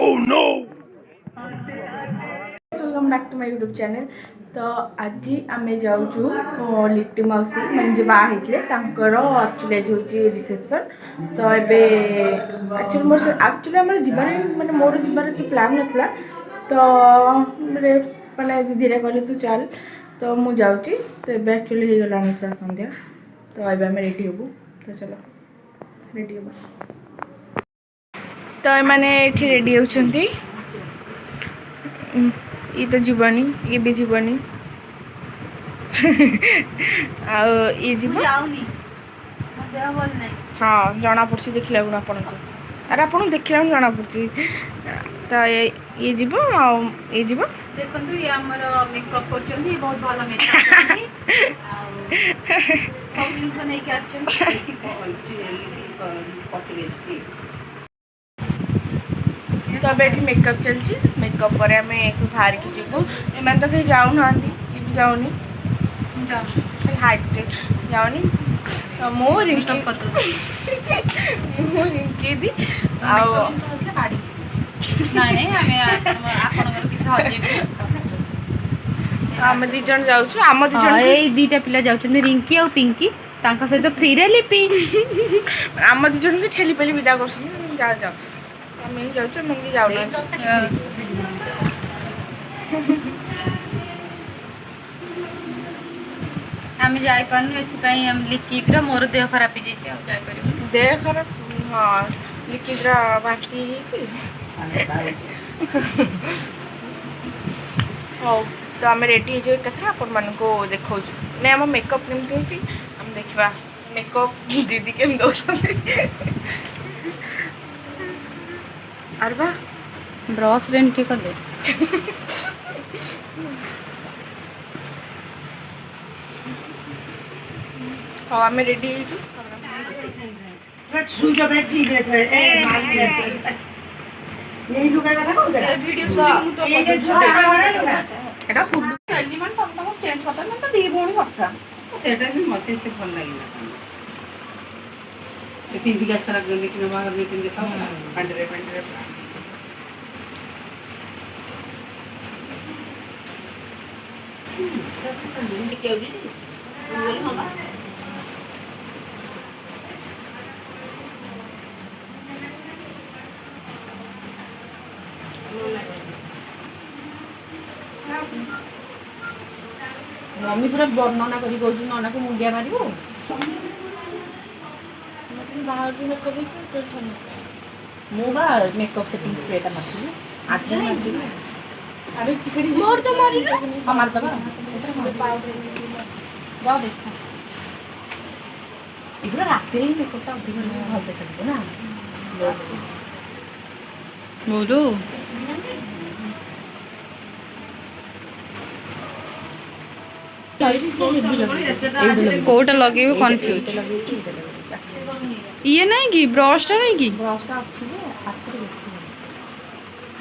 Oh no! Welcome back to my YouTube channel. तो आज आम जाऊँ लिट्टी मौसी मैंने जो बाहर एक्चुअली आज हूँ रिसेप्शन। तो एक्चुअली मोर एक्चुअली आम जीवार माने मोर जीवार तो प्लान नाला। तो मैंने धीरे कहले तू चल तो मुझे जाऊँगी। तो ये एक्चुअली हो गला पूरा संध्या। तो ये आम रेडी हबू। तो चलो रेडी हबू। तो मैंने ये रेडी होती ये तो जीवनी ये भी जीवनी ये जीव हाँ जना पड़ी देखला आपन को अरे आपन देखला जना पड़ी। तो ये जीव ये जीव देखो ये हमर मेकअप करछन बहुत भलो मेकअप करछन सब जिंस नै के आछन तो अब ये मेकअप चलती मेकअप पर आम सब बाहर की जीवु एम तो कहीं जाऊ ना ये भी जाऊनी खाली हाइट जाऊनी मो रिंकी रिंकी दी आम दी जन जाऊँ आम दी जन ए दीटा पिला जाउछन रिंकी और पिंकी तांका सहित फ्री रे लिपि आम दी जन के ठेली पेली विदा करछन जा जा आम ही जाउछ मैं भी जाऊ आम जाई पानु एथि हम लिखिद्र मोर देह खराब हो जाई जाई परियो देह खराब हाँ लिखिद्रा बांती हाँ तो आम रेडी हो कथा आपण मानक देखा नहीं आम मेकअप केमती होची आम देखा मेकअप दीदी केम दौरान अरे बा ब्रश रेन के कर दे हाँ आम रेडी हो सुजो बैटरी देते ए माल यही लुगा कथा कहू दे वीडियो शूटिंग तो ये लुगा एटा फुल सेली मान तम चेंज करता ना तो दी भोणी करता सेटा भी मते से भल लागिला से पिंडी गास तरह गंगे कि बाहर मीटिंग देखा पंडरे पंडरे केउ दी बोल होगा मम्मी पूरा वर्णना करी कहूँ नना को मुंडिया मार बाहर जो मेकअप मु बा मेकअप सेटिंग स्प्रेटा मारती आज मारती अरे टिकट मोर तो मारी ना हमार दबा जाओ देखा इगरा रात रे मेकअप ता अधिक भल देखा जिवो ना मोरो कोटा लगे कन्फ्यूज ये नहीं कि ब्रशटा नहीं कि ब्रशटा अच्छी जे हाथ रे बेसी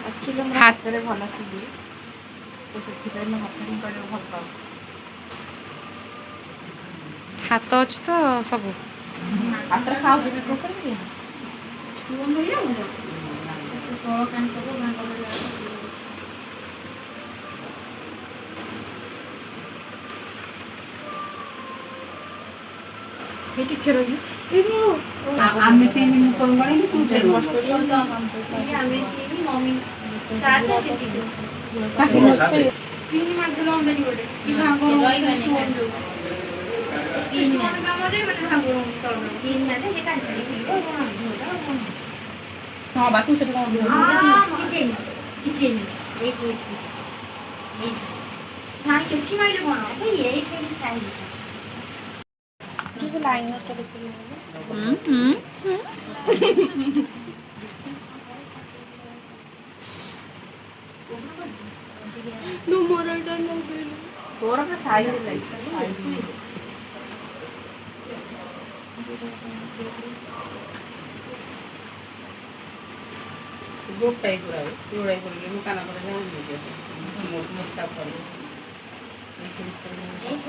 एक्चुअली हम हाथ रे भला से दिए तो सेति मैं हाथ रे करे भल पाऊ हाथ अच्छ तो सब हाथ रे खाओ जे मेकअप करबे तू हम ले जाऊ तो तोळ कान करबो गान करबो ये ठीक करो ये आमे तीन कोन बणी तू तेल मस्त करियो तो हम ये हमें तीन मम्मी साथ है सिटी तीन मार देलो हम देनी बडे ई भागो स्टोन जो तीन मान काम जे बडे भागो तळ तीन माने जे कान छडी खुलिबो हां बातू से कोन किचन एक ना सेठी माइले कोन अरे ये फेरी साइड जो लाइनर का देख नो मोरा डर लग तोरा का साइज लाइक साइज गोट टाइप रहा जोड़ाई करले मु काना पर जाऊं जे मोटा पर एक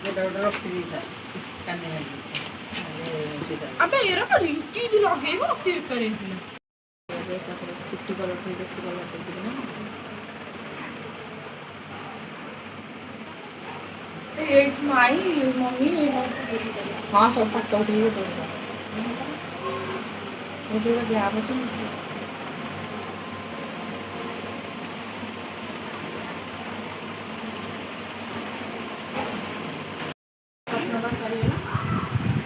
गोटा गोटा रखी दी था काने अबे एरा पड़ी की दी लगे वो अति करे चुट्टी कलर पे बेसी कलर पे ना एट माई मम्मी हाँ सब फोटो उठेइबे तो ओदेरा गया बचन अपना बात सारी है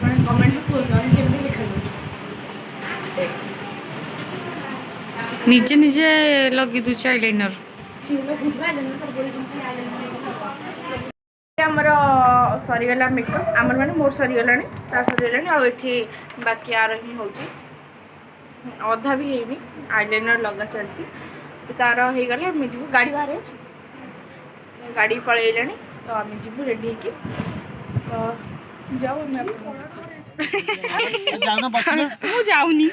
मैंने कमेंट में बोल दो केमती देखा जाउछ निजे निजे लगी दूच आईलाइनर चिलो बुझवा लेन पर बोली तुम आइलाइनर आमर सरीगला मेकअप आमर मैंने मोर सरीगला तार सरीगला आठी बाकी आर ही हूँ अधा भी है आईलाइनर लगा चलती तो तार हो गले आम जीव गाड़ी बाहर गाड़ी पलैला तो आम जीव रेडी हो जाओ जाऊनी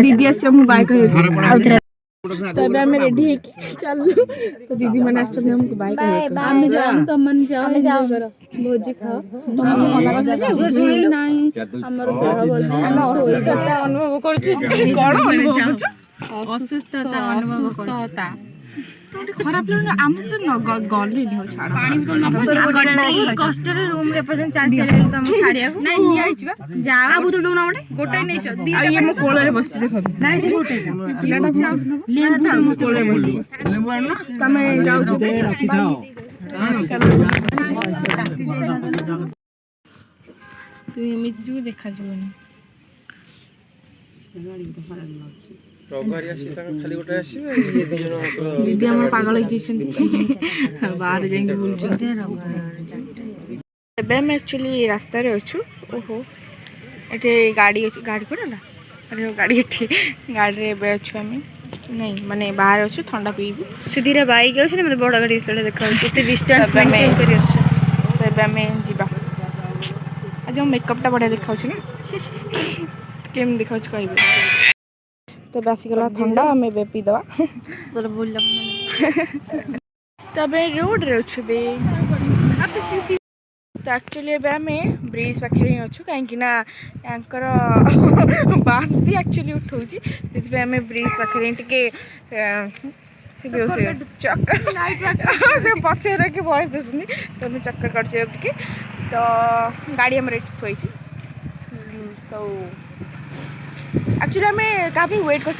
दीदी आस बाय कह तो आम रेडी चलू तो दीदी मैंने आमको बाय आमे जाओ तमन जाओ जाओ भोजी खाओ नहीं हमर देह बोल हम असुस्थता अनुभव करछु कौन अनुभव असुस्थता अनुभव करछु खराब लगे आम तो गले छाड़ पानी तो बहुत कष्ट रे रूम रे पर्यंत चाल चले तो हम छाड़िया नहीं नि आइछ बा जा आ बोतल दो ना मोटे गोटे नै छ दी ये मो कोल रे बसी देखो नाही से गोटे पिलाटा लेंबू मो कोल रे बसी लेंबू आन तमे जाउ छु रखी जाओ तू एमिति जो देखा जबनी दीदी आम पागल बाहर जाइए बुलूँ आम एक्चुअली रास्तार अच्छु ओहो ये गाड़ी अच्छी गाड़ी कौन अरे गाड़ी ये गाड़ी रे अच्छु आम नहीं माने बाहर अच्छु ठंडा पीबू से धीरे बाइक आउछ मते बड़ गाड़ी स्पीड देखा एते डिस्टेंस मेंटेन करि आछ तबे आम जीवा आज मेकअपटा बढ़िया देखा ना केम देखा कहबे तब आसीगला ठंडा आम ए पीदवा तोर बोल तब रोड रे अच्छे तो एक्चुअली आम ब्रिज पाखे ही अच्छु कहीं बांती एक्चुअली उठाऊँ से आम ब्रिज पाखे टे चक्कर पचे रखी भॉइस दूसरी तो मैं चक्कर कर तो गाड़ी आम थी तो एक्चुअली आम क्या वेट कर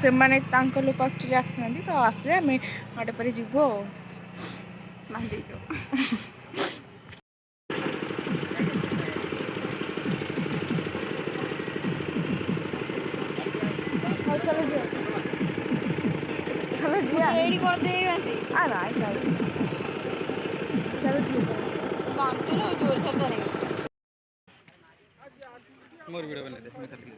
से माने लोक एक्चुअली आसना तो आसले आम आटे पर जीव बांधी मोर वीडियो बना दे मैं खाली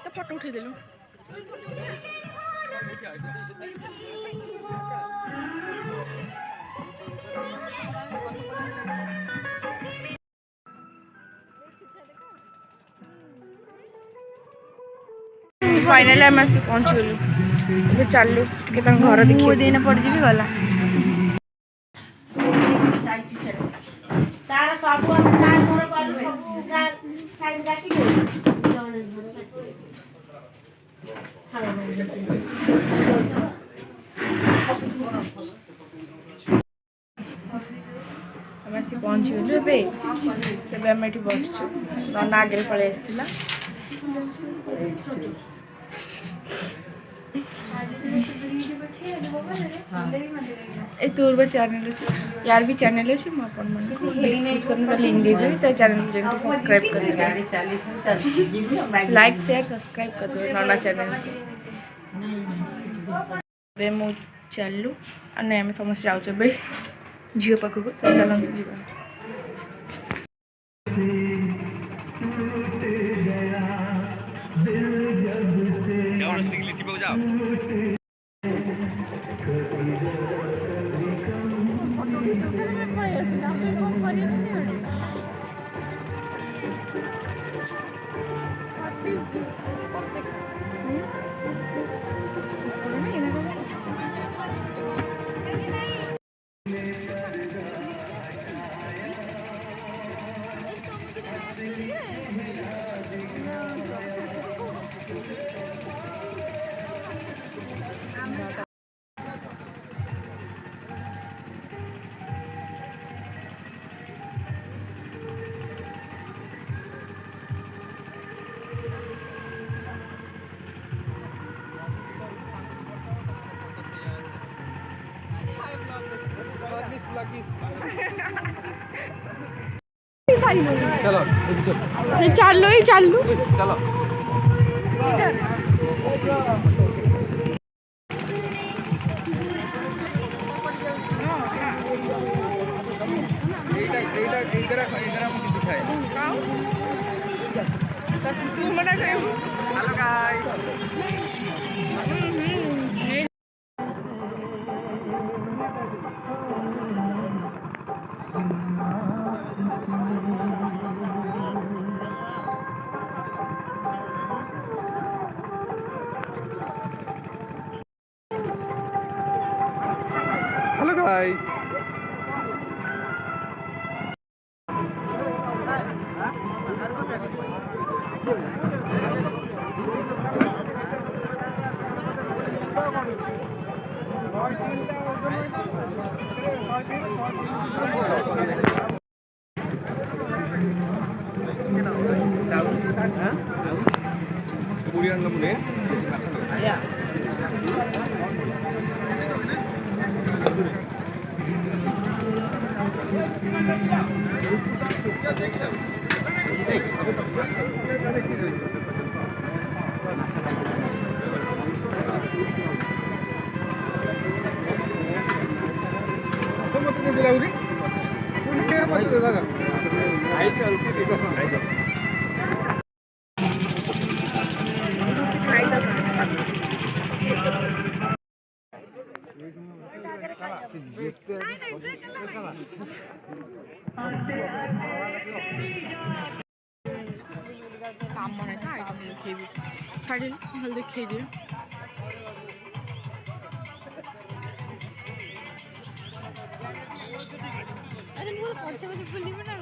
फोटो उठे देलु फाइनली आम आसी पहुँची गलु चलू टे घर देखिए दिन पड़ जी गला आम आसी पहुँची गलु तेज आम ये बसचु नना आगे पलि आसला तोर चैनल अच्छे यार भी चैनल अच्छे डिस्क्रिप्शन में लिंक दे देवी तो चैनल को सब्सक्राइब कर लाइक शेयर सब्सक्राइब कर दो नना चैनल मु चलू आम समस्त जाऊँ झील पाखक तो चलते जीवन चलो चालू ही चालू चलो हेलो गाइस हेलो गाइस 우리랑 너무네. କାମ ନାହିଁ ତ ଆଇଟମ୍ ଦେଖେଇବି ଛାଡ଼ିଲି ଭଲ ଦେଖେଇଦିଏ ଆରେ ମୁଁ ପଛେ ପଛେ ବୁଲିବି ନା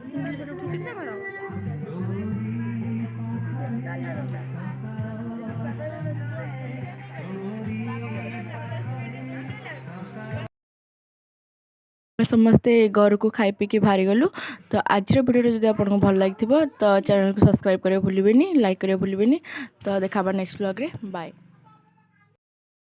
ସିଙ୍ଗଲ ଫଟୋ ଉଠେଇଛି ତାଙ୍କର ସମସ୍ତେ ଘରକୁ ଖାଇ ପିଇକି ବାହାରିଗଲୁ ତ ଆଜିର ଭିଡ଼ିଓରେ ଯଦି ଆପଣଙ୍କୁ ଭଲ ଲାଗିଥିବ ତ ଚ୍ୟାନେଲକୁ ସବସ୍କ୍ରାଇବ୍ କରିବାକୁ ଭୁଲିବେନି ଲାଇକ୍ କରିବାକୁ ଭୁଲିବେନି ତ ଦେଖା ହେବା ନେକ୍ସଟ ବ୍ଲଗ୍ରେ ବାଏ।